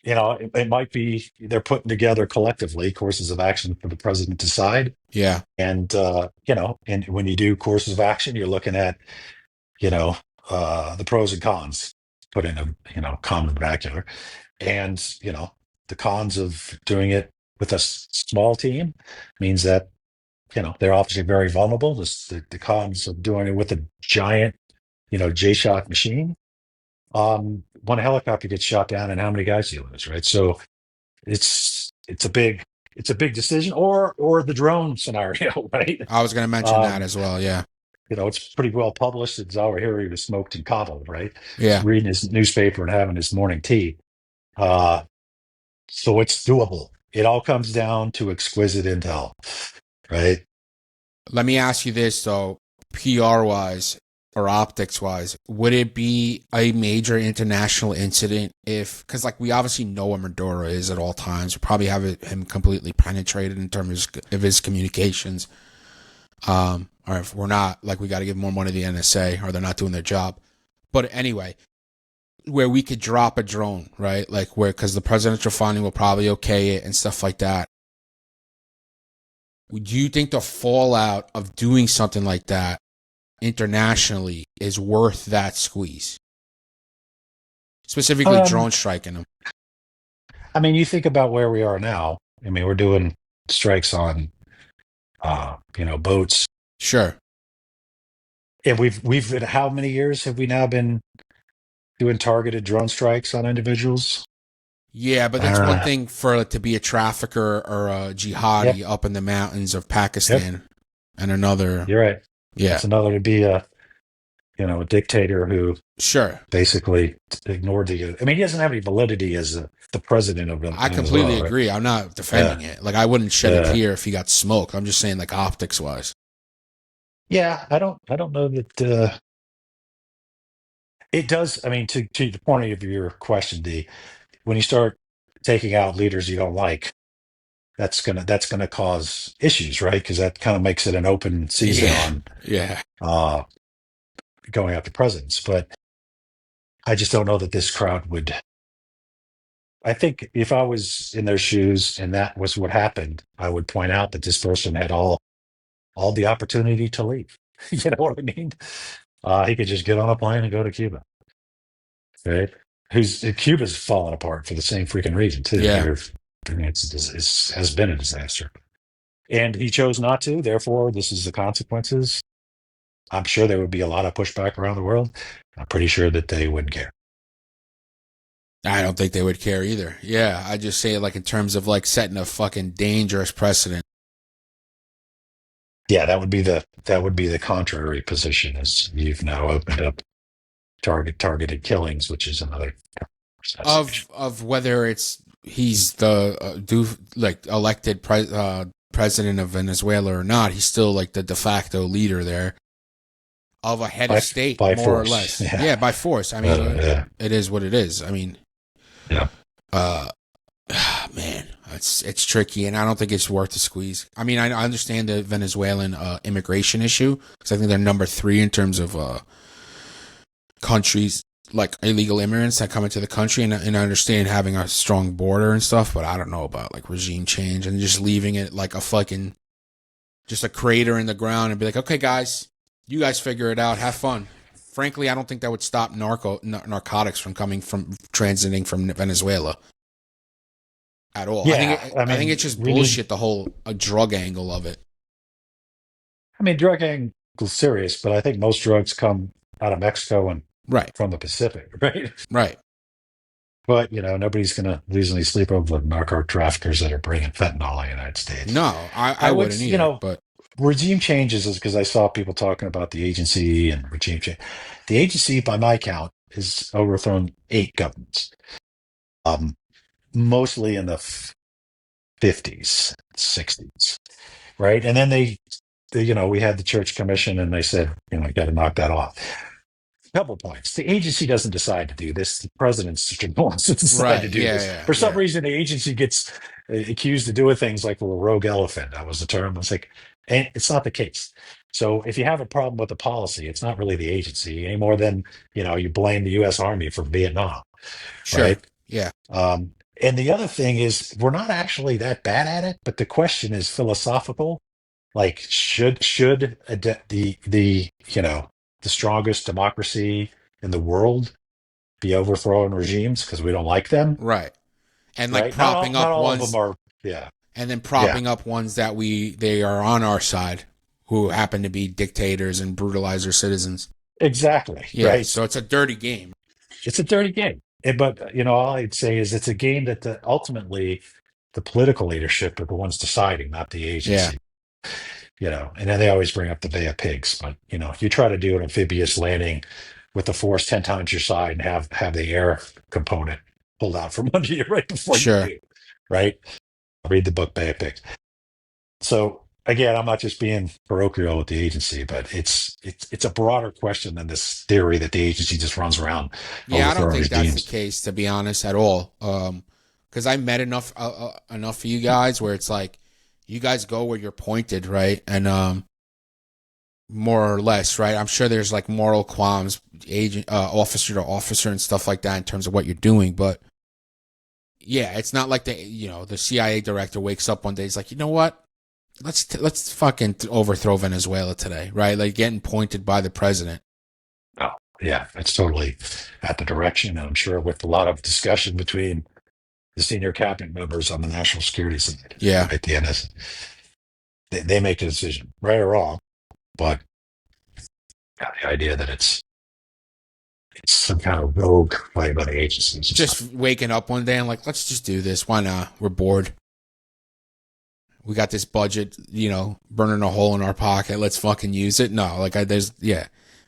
Speaker 2: it might be they're putting together collectively courses of action for the president to decide.
Speaker 1: Yeah.
Speaker 2: And, and when you do courses of action, you're looking at, you know, the pros and cons, put in a, common vernacular. And, the cons of doing it with a small team means that, they're obviously very vulnerable. The cons of doing it with a giant, J-shock machine. One helicopter gets shot down, and how many guys do you lose, right? So it's a big decision, or the drone scenario, right?
Speaker 1: I was going to mention that
Speaker 2: Um,
Speaker 1: as well. Yeah.
Speaker 2: it's pretty well published that Zawahiri was smoked and coddled, right?
Speaker 1: Yeah.
Speaker 2: Reading his newspaper and having his morning tea. Uh, so it's doable. It all comes down to exquisite intel, right?
Speaker 1: Let me ask you this, though, PR wise or optics wise, would it be a major international incident if, because like we obviously know what Maduro is at all times, we probably have him completely penetrated in terms of his communications. Or if we're not, like we got to give more money to the NSA or they're not doing their job. But anyway, where we could drop a drone, right? Like where, because the presidential funding will probably okay it and stuff like that. Do you think the fallout of doing something like that internationally is worth that squeeze? Specifically,
Speaker 2: Um,
Speaker 1: drone striking them.
Speaker 2: I mean, you think about where we are now. I mean, we're doing strikes on, boats,
Speaker 1: Sure.
Speaker 2: and we've how many years have we now been doing targeted drone strikes on individuals?
Speaker 1: Yeah, but that's one
Speaker 2: Uh,
Speaker 1: thing for it to be a trafficker or a
Speaker 2: yep,
Speaker 1: jihadi up in the mountains of
Speaker 2: yep,
Speaker 1: Pakistan, and another.
Speaker 2: you're right.
Speaker 1: Yeah,
Speaker 2: It's another to be a dictator who
Speaker 1: sure.
Speaker 2: basically ignored the. I mean, he doesn't have any validity as the president of
Speaker 1: I completely
Speaker 2: Venezuela, right?
Speaker 1: agree. I'm not
Speaker 2: Yeah,
Speaker 1: defending it. Like I wouldn't shed a
Speaker 2: yeah,
Speaker 1: tear if he got smoked. I'm just saying, like optics wise.
Speaker 2: yeah. I don't know that it does. I mean, to the point of your question, D, when you start taking out leaders you don't like, that's gonna cause issues, right? Because that kind of makes it an open season
Speaker 1: Yeah,
Speaker 2: on
Speaker 1: yeah.
Speaker 2: uh, going after presidents. But I just don't know that this crowd would. I think if I was in their shoes and that was what happened, I would point out that this person had all the opportunity to leave. You know what I mean? He could just get on a plane and go to Cuba, right? Who's Cuba's falling apart for the same freaking reason too.
Speaker 1: Yeah.
Speaker 2: I mean, it's has been a disaster, and he chose not to. Therefore, this is the consequences. I'm sure there would be a lot of pushback around the world. I'm pretty sure that they wouldn't care.
Speaker 1: I don't think they would care either. Yeah, I just say it like in terms of like setting a fucking dangerous precedent.
Speaker 2: Yeah, that would be the contrary position, as you've now opened up targeted killings, which is another conversation.
Speaker 1: Of whether it's he's the elected president of Venezuela or not, he's still like the de facto leader there of a head of
Speaker 2: by
Speaker 1: state,
Speaker 2: by
Speaker 1: more or
Speaker 2: force.
Speaker 1: less.
Speaker 2: Yeah,
Speaker 1: Yeah, by force. I mean,
Speaker 2: yeah,
Speaker 1: it is what it is. I mean,
Speaker 2: yeah.
Speaker 1: uh, man, it's tricky, and I don't think it's worth the squeeze. I mean, I understand the Venezuelan immigration issue because I think they're number 3 in terms of countries like illegal immigrants that come into the country, and I understand having a strong border and stuff, but I don't know about like regime change and just leaving it like a fucking just a crater in the ground and be like, okay, guys, you guys figure it out, have fun. Frankly, I don't think that would stop narcotics from coming from transiting from Venezuela at all.
Speaker 2: Yeah, I
Speaker 1: I think
Speaker 2: mean,
Speaker 1: it's just
Speaker 2: we need.
Speaker 1: bullshit. The whole drug angle of it.
Speaker 2: I mean, drug angle's serious, but I think most drugs come out of Mexico and
Speaker 1: Right,
Speaker 2: from the Pacific, right?
Speaker 1: right.
Speaker 2: But nobody's going to reasonably sleep over the narco traffickers that are bringing fentanyl in the United States.
Speaker 1: No, I
Speaker 2: I would,
Speaker 1: wouldn't either. But
Speaker 2: regime changes is because I saw people talking about the agency and regime change. The agency, by my count, has overthrown 8 governments, um, mostly in the 50s, 60s, right? And then we had the Church Commission, and they said, you got to knock that off. Couple points. The agency doesn't decide to do this. The president's the ones that decide to
Speaker 1: right,
Speaker 2: do
Speaker 1: yeah,
Speaker 2: this.
Speaker 1: yeah,
Speaker 2: For some
Speaker 1: yeah.
Speaker 2: reason, the agency gets accused of doing things like a rogue elephant. That was the term. It's like, and it's not the case. So if you have a problem with the policy, it's not really the agency any more than you blame the U.S. Army for Vietnam,
Speaker 1: Sure,
Speaker 2: right?
Speaker 1: yeah,
Speaker 2: Um, And the other thing is, we're not actually that bad at it, but the question is philosophical. Like, should the the strongest democracy in the world be overthrowing regimes because we don't like them,
Speaker 1: Right. And like
Speaker 2: right?
Speaker 1: propping
Speaker 2: Not
Speaker 1: up
Speaker 2: all of them
Speaker 1: ones,
Speaker 2: are. Yeah,
Speaker 1: and then
Speaker 2: yeah,
Speaker 1: propping up ones that they are on our side, who happen to be dictators and brutalize their citizens.
Speaker 2: exactly,
Speaker 1: Yeah,
Speaker 2: right.
Speaker 1: so it's a dirty game.
Speaker 2: It's a dirty game. But all I'd say is it's a game that ultimately the political leadership are the ones deciding, not the
Speaker 1: Yeah,
Speaker 2: agency. And then they always bring up the Bay of Pigs. But you try to do an amphibious landing with the force 10 times your side and have the air component pulled out from under you right before you
Speaker 1: sure.
Speaker 2: do, right? Read the book Bay of Pigs. So again, I'm not just being parochial with the agency, but it's a broader question than this theory that the agency just runs around
Speaker 1: Yeah, I don't
Speaker 2: overthrowing
Speaker 1: think that's the
Speaker 2: regimes.
Speaker 1: case, to be honest, at all. Because I met enough of you guys where it's like you guys go where you're pointed, right? And more or less, right? I'm sure there's like moral qualms, agent, officer to officer, and stuff like that in terms of what you're doing, but yeah, it's not like the CIA director wakes up one day, he's like, you know what? Let's fucking overthrow Venezuela today, right? Like getting pointed by the president.
Speaker 2: Oh, yeah, it's totally at the direction, and I'm sure with a lot of discussion between the senior cabinet members on the national security side,
Speaker 1: Yeah,
Speaker 2: right? The NS, they make a decision, right or wrong, but the idea that it's some kind of rogue play by the agency is just not.
Speaker 1: just waking up one day and like, let's just do this. Why not? We're bored. We got this budget, burning a hole in our pocket. Let's fucking use it. No, like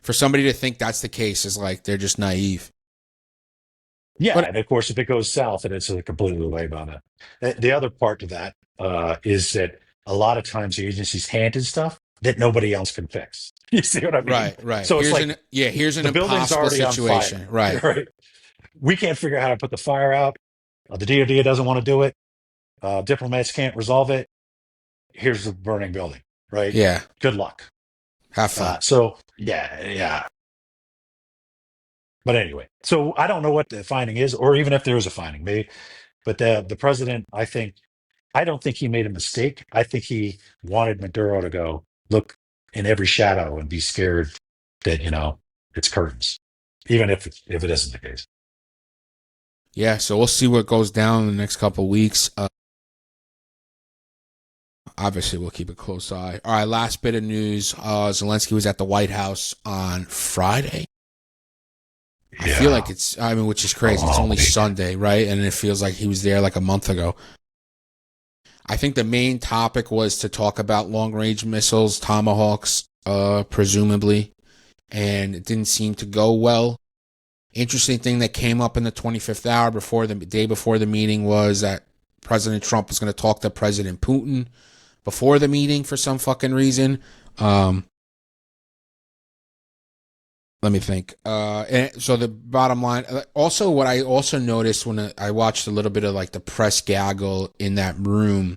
Speaker 1: for somebody to think that's the case is like they're just naive.
Speaker 2: Yeah,
Speaker 1: But
Speaker 2: and of course, if it goes south, and it's a completely lame on it. The other part to that is that a lot of times the agency's handed stuff that nobody else can fix. You see what I mean?
Speaker 1: right.
Speaker 2: So it's like
Speaker 1: Here's an
Speaker 2: the building's
Speaker 1: impossible
Speaker 2: already on fire,
Speaker 1: situation. Right.
Speaker 2: right? We can't figure out how to put the fire out. The DoD doesn't want to do it. Diplomats can't resolve it. Here's the burning building, right?
Speaker 1: Yeah.
Speaker 2: Good luck.
Speaker 1: Have fun.
Speaker 2: So yeah. But anyway, so I don't know what the finding is, or even if there is a finding. Maybe, but the president, I don't think he made a mistake. I think he wanted Maduro to go look in every shadow and be scared that it's curtains, even if it isn't the case.
Speaker 1: Yeah. So we'll see what goes down in the next couple of weeks. Obviously, we'll keep a close eye. All right. Last bit of news. Zelensky was at the White House on Friday. I feel like which is crazy. It's only Sunday, right? And it feels like he was there like a month ago. I think the main topic was to talk about long-range missiles, Tomahawks, presumably, and it didn't seem to go well. Interesting thing that came up in the 25th hour before the day before the meeting was that President Trump was going to talk to President Putin before the meeting for some fucking reason. Let me think. And so the bottom line, also what I also noticed when I watched a little bit of like the press gaggle in that room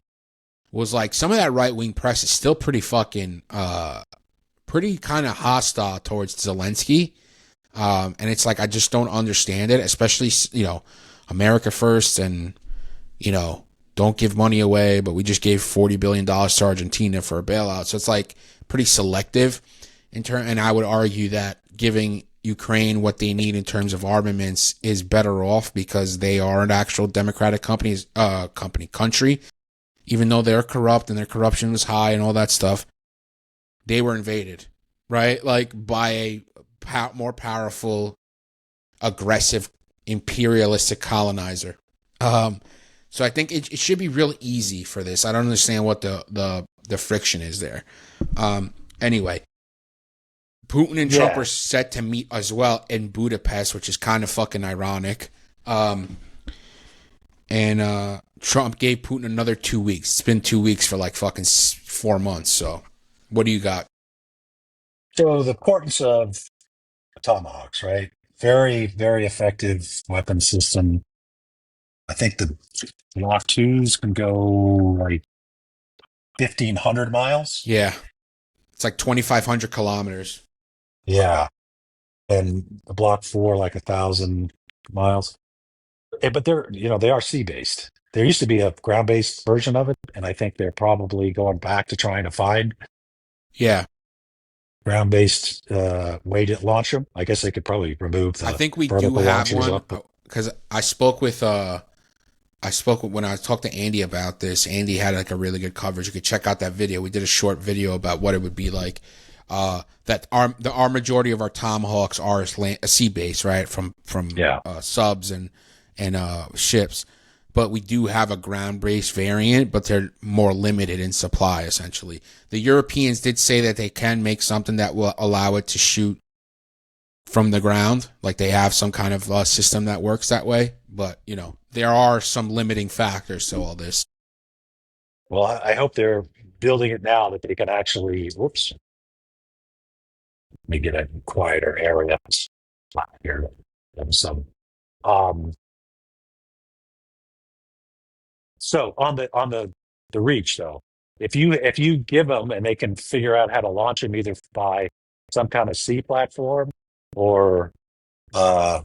Speaker 1: was like some of that right wing press is still pretty fucking, pretty kind of hostile towards Zelensky. And it's like, I just don't understand it, especially, America first and, don't give money away, but we just gave $40 billion to Argentina for a bailout. So it's like pretty selective and I would argue that giving Ukraine what they need in terms of armaments is better off because they are an actual democratic country, even though they're corrupt and their corruption was high and all that stuff. They were invaded, right? Like by a more powerful, aggressive, imperialistic colonizer. So I think it should be real easy for this. I don't understand what the friction is there. Anyway, Putin and Trump are set to meet as well in Budapest, which is kind of fucking ironic. And Trump gave Putin another 2 weeks. It's been 2 weeks for like fucking 4 months. So what do you got?
Speaker 2: So the importance of Tomahawks, right? Very, very effective weapon system. I think the Block 2s can go like 1,500 miles.
Speaker 1: Yeah. It's like 2,500 kilometers.
Speaker 2: Yeah. And the Block 4, like 1,000 miles. but they're they are sea based. There used to be a ground based version of it, and I think they're probably going back to trying to find
Speaker 1: Yeah,
Speaker 2: ground based way to launch them. I guess they could probably remove
Speaker 1: I
Speaker 2: the
Speaker 1: think we do
Speaker 2: vertical
Speaker 1: have
Speaker 2: launchers
Speaker 1: one
Speaker 2: up. But
Speaker 1: because I spoke with, when I talked to Andy about this. Andy had like a really good coverage. You could check out that video. We did a short video about what it would be like. That our majority of our Tomahawks are sea based, right? From
Speaker 2: yeah,
Speaker 1: subs and ships, but we do have a ground based variant, but they're more limited in supply. Essentially, the Europeans did say that they can make something that will allow it to shoot from the ground, like they have some kind of system that works that way. But there are some limiting factors to all this.
Speaker 2: well, I hope they're building it now that they can actually. Whoops, let me get a quieter area here. That was some. Um, so on the reach though, if you give them and they can figure out how to launch them either by some kind of sea platform or uh,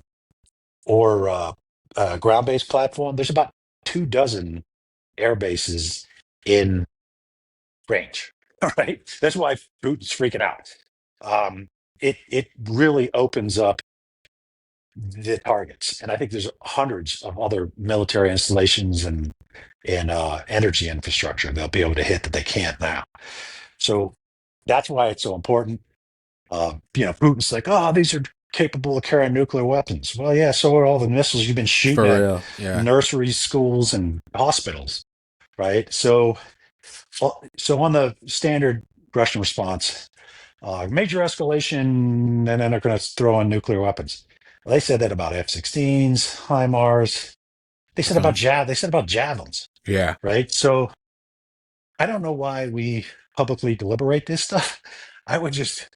Speaker 2: ground based platform, there's about 2 dozen air bases in range. All right, that's why Putin's freaking out. It really opens up the targets, and I think there's hundreds of other military installations and energy infrastructure they'll be able to hit that they can't now. So that's why it's so important. Putin's like, oh, these are capable of carrying nuclear weapons. Well, yeah, so are all the missiles you've been shooting
Speaker 1: For
Speaker 2: at
Speaker 1: real, yeah.
Speaker 2: nurseries, schools, and hospitals, right? So on the standard Russian response, major escalation, and then they're going to throw in nuclear weapons. Well, they said that about F-16s, HIMARS. They said about javelins,
Speaker 1: Yeah.
Speaker 2: right? So I don't know why we publicly deliberate this stuff. I would just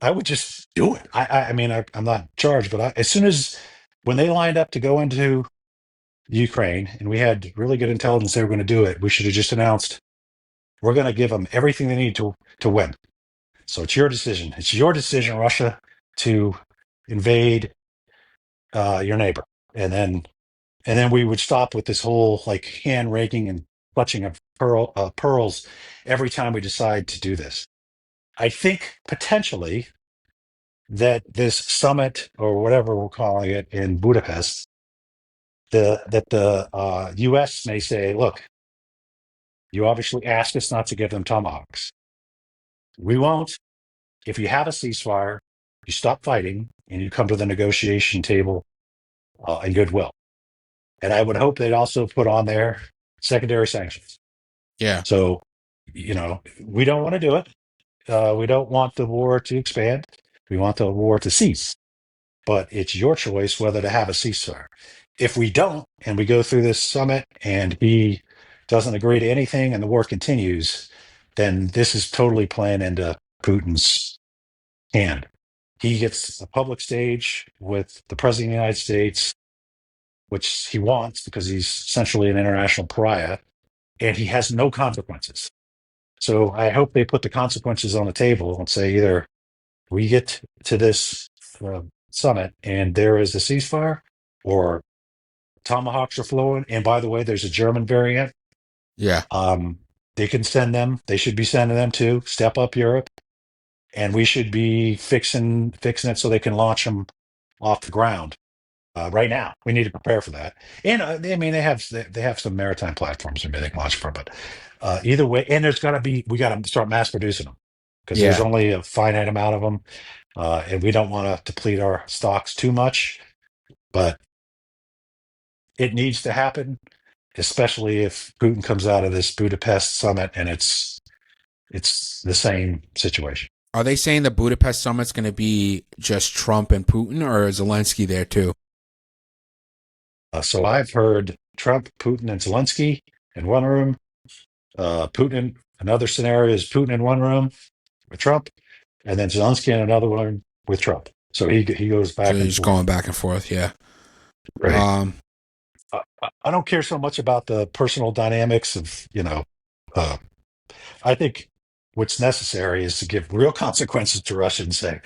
Speaker 2: I would just do it. I mean, I'm not charged, but as soon as when they lined up to go into Ukraine and we had really good intelligence they were going to do it, we should have just announced we're going to give them everything they need to win. So it's your decision. It's your decision, Russia, to invade your neighbor, and then we would stop with this whole like hand raking and clutching of pearls every time we decide to do this. I think potentially that this summit or whatever we're calling it in Budapest, the U.S. may say, look, you obviously asked us not to give them tomahawks. We won't. If you have a ceasefire, you stop fighting and you come to the negotiation table in goodwill. And I would hope they'd also put on there secondary sanctions.
Speaker 1: Yeah.
Speaker 2: So, we don't want to do it. We don't want the war to expand. We want the war to cease. But it's your choice whether to have a ceasefire. If we don't, and we go through this summit and he doesn't agree to anything and the war continues, then this is totally playing into Putin's hand. He gets a public stage with the president of the United States, which he wants because he's essentially an international pariah, and he has no consequences. So I hope they put the consequences on the table and say either we get to this summit and there is a ceasefire, or tomahawks are flowing. And by the way, there's a German variant.
Speaker 1: Yeah.
Speaker 2: They can send them. They should be sending them too. Step up Europe, and we should be fixing it so they can launch them off the ground right now. We need to prepare for that. And I mean, they have some maritime platforms maybe they can launch from, but either way, and we got to start mass producing them because there's
Speaker 1: Yeah.
Speaker 2: only a finite amount of them, and we don't want to deplete our stocks too much. But it needs to happen, especially if Putin comes out of this Budapest summit and it's the same situation.
Speaker 1: Are they saying the Budapest summit's going to be just Trump and Putin, or is Zelensky there too?
Speaker 2: So I've heard Trump, Putin, and Zelensky in one room. Putin. Another scenario is Putin in one room with Trump, and then Zelensky in another one with Trump. So he goes
Speaker 1: So
Speaker 2: back
Speaker 1: you're
Speaker 2: and
Speaker 1: just
Speaker 2: forth.
Speaker 1: going back and forth. Yeah.
Speaker 2: Right.
Speaker 1: Um.
Speaker 2: I don't care so much about the personal dynamics of I think what's necessary is to give real consequences to Russia and say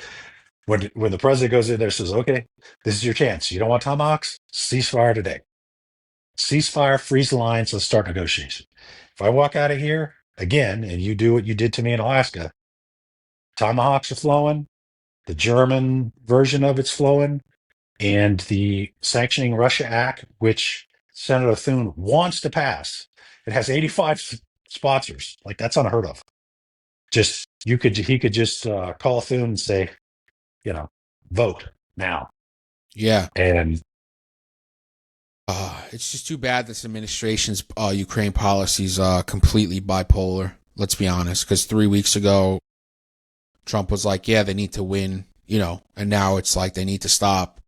Speaker 2: when the president goes in there and says, okay, this is your chance. You don't want tomahawks? Ceasefire today. ceasefire, freeze the lines, let's start negotiation. If I walk out of here again and you do what you did to me in Alaska, tomahawks are flowing, the German version of it's flowing, and the Sanctioning Russia Act, which Senator Thune wants to pass, it has 85 sponsors. Like, that's unheard of. Just he could just call Thune and say, vote now.
Speaker 1: Yeah.
Speaker 2: And
Speaker 1: It's just too bad this administration's Ukraine policies completely bipolar. Let's be honest, because 3 weeks ago, Trump was like, yeah, they need to win, and now it's like they need to stop.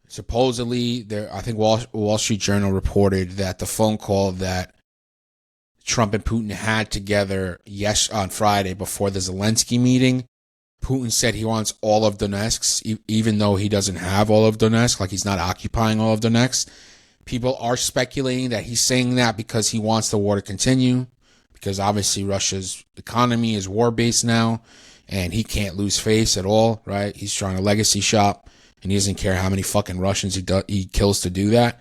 Speaker 1: Supposedly, I think Wall Street Journal reported that the phone call that Trump and Putin had together on Friday before the Zelensky meeting, Putin said he wants all of Donetsk, even though he doesn't have all of Donetsk, like he's not occupying all of Donetsk. People are speculating that he's saying that because he wants the war to continue, because obviously Russia's economy is war-based now, and he can't lose face at all, right? He's trying to legacy shop, and he doesn't care how many fucking Russians he kills to do that,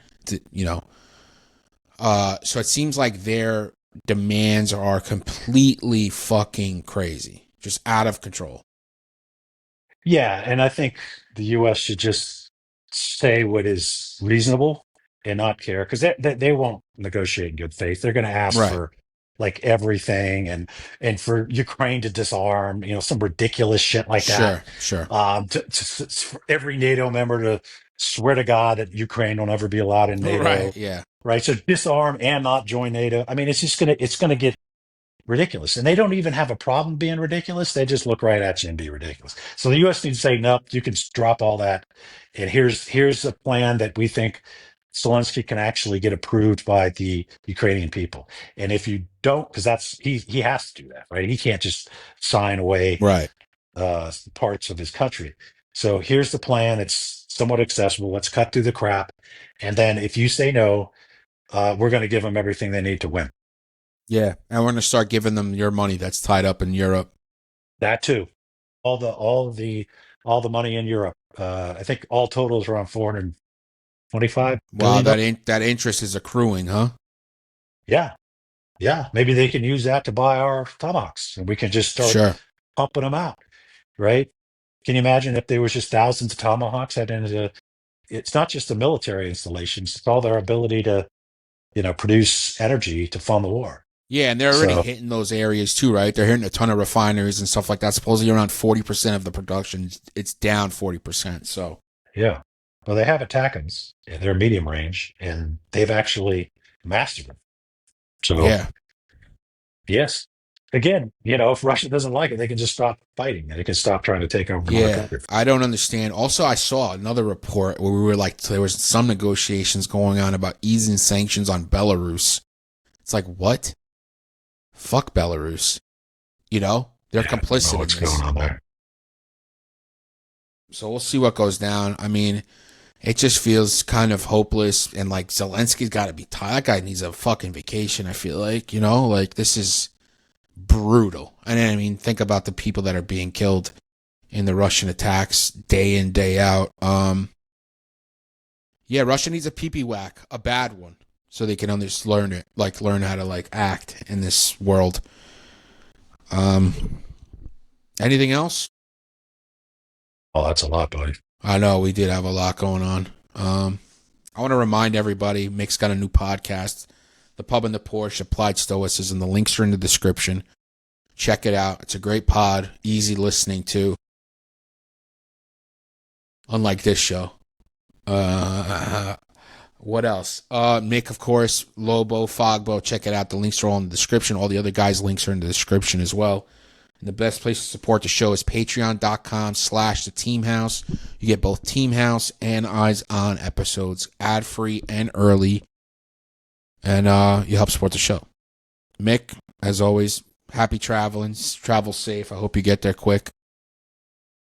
Speaker 1: So it seems like their demands are completely fucking crazy, just out of control.
Speaker 2: yeah, and I think the U.S. should just say what is reasonable and not care, because they won't negotiate in good faith. They're going to ask
Speaker 1: Right.
Speaker 2: for like everything, and for Ukraine to disarm, some ridiculous shit like that.
Speaker 1: Sure.
Speaker 2: For every NATO member to swear to God that Ukraine will never be allowed in
Speaker 1: Right,
Speaker 2: NATO.
Speaker 1: yeah.
Speaker 2: Right. So disarm and not join NATO. I mean, it's gonna get ridiculous. And they don't even have a problem being ridiculous. They just look right at you and be ridiculous. So the US needs to say, nope, you can drop all that. And here's a plan that we think Zelensky can actually get approved by the Ukrainian people. And if you don't, because he has to do that, right? He can't just sign away
Speaker 1: Right.
Speaker 2: parts of his country. So here's the plan. It's somewhat accessible. Let's cut through the crap. And then if you say no, we're going to give them everything they need to win.
Speaker 1: Yeah. And we're going to start giving them your money that's tied up in Europe.
Speaker 2: That too. All the money in Europe. I think all totals around 425
Speaker 1: Wow,
Speaker 2: billion.
Speaker 1: that interest is accruing, huh?
Speaker 2: Yeah, yeah. Maybe they can use that to buy our tomahawks, and we can just start
Speaker 1: Sure.
Speaker 2: pumping them out. Right? Can you imagine if there was just thousands of tomahawks that ended up? It's not just the military installations; it's all their ability to, produce energy to fund the war.
Speaker 1: Yeah, and they're already
Speaker 2: So
Speaker 1: hitting those areas too, right? They're hitting a ton of refineries and stuff like that. Supposedly around 40% of the production, it's down 40%. So
Speaker 2: yeah. Well, they have attack-ums. They're medium range, and they've actually mastered them. So
Speaker 1: yeah.
Speaker 2: yes. Again, if Russia doesn't like it, they can just stop fighting and they can stop trying to take over another
Speaker 1: Yeah.
Speaker 2: country.
Speaker 1: I don't understand. Also, I saw another report where we were like, there was some negotiations going on about easing sanctions on Belarus. It's like, what? Fuck Belarus. They're
Speaker 2: Yeah, I don't know
Speaker 1: complicit in
Speaker 2: what's
Speaker 1: this.
Speaker 2: going on there.
Speaker 1: So we'll see what goes down. I mean, it just feels kind of hopeless. And like Zelensky's got to be tired. That guy needs a fucking vacation, I feel like. Like this is brutal. And I mean, think about the people that are being killed in the Russian attacks day in, day out. Yeah, Russia needs a pee-pee whack, a bad one, so they can learn it, like learn how to like act in this world. Anything else?
Speaker 2: Oh, that's a lot, buddy.
Speaker 1: I know we did have a lot going on. I want to remind everybody, Mick's got a new podcast, The Pub and the Porch, Applied Stoicism. The links are in the description. Check it out. It's a great pod, easy listening to. Unlike this show. What else? Mick, of course, Lobo, Fogbow. Check it out. The links are all in the description. All the other guys' links are in the description as well. And the best place to support the show is patreon.com/the Team House. You get both Team House and Eyes On episodes ad-free and early. And you help support the show. Mick, as always, happy traveling. Travel safe. I hope you get there quick.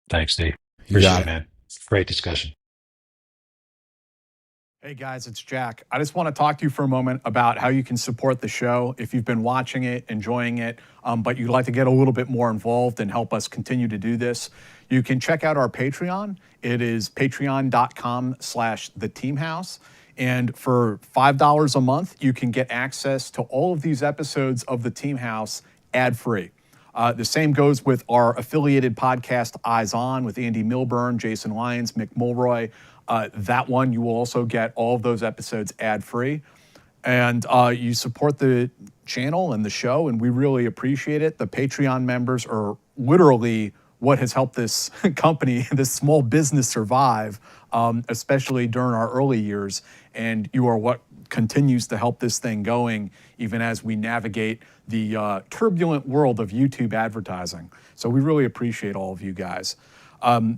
Speaker 2: Thanks, Steve.
Speaker 1: You
Speaker 2: Appreciate
Speaker 1: got
Speaker 2: it, man. Great discussion.
Speaker 3: Hey guys, it's Jack. I just want to talk to you for a moment about how you can support the show if you've been watching it, enjoying it, but you'd like to get a little bit more involved and help us continue to do this. You can check out our Patreon. It is patreon.com/theteamhouse. And for $5 a month, you can get access to all of these episodes of the Team House ad-free. The same goes with our affiliated podcast, Eyes On, with Andy Milburn, Jason Lyons, Mick Mulroy. That one, you will also get all of those episodes ad-free. And you support the channel and the show, and we really appreciate it. The Patreon members are literally what has helped this company, this small business survive, especially during our early years. And you are what continues to help this thing going, even as we navigate the turbulent world of YouTube advertising. So we really appreciate all of you guys.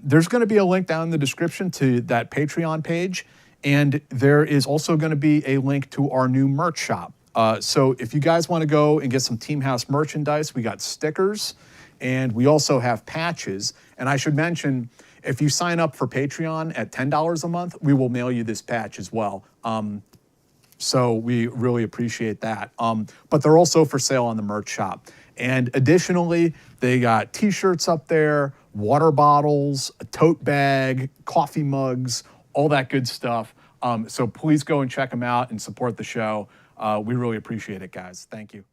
Speaker 3: There's going to be a link down in the description to that Patreon page. And there is also going to be a link to our new merch shop. So if you guys want to go and get some Team House merchandise, we got stickers and we also have patches. And I should mention, if you sign up for Patreon at $10 a month, we will mail you this patch as well. So we really appreciate that. But they're also for sale on the merch shop. And additionally, they got t-shirts up there, water bottles, a tote bag, coffee mugs, all that good stuff. So please go and check them out and support the show. We really appreciate it, guys. Thank you.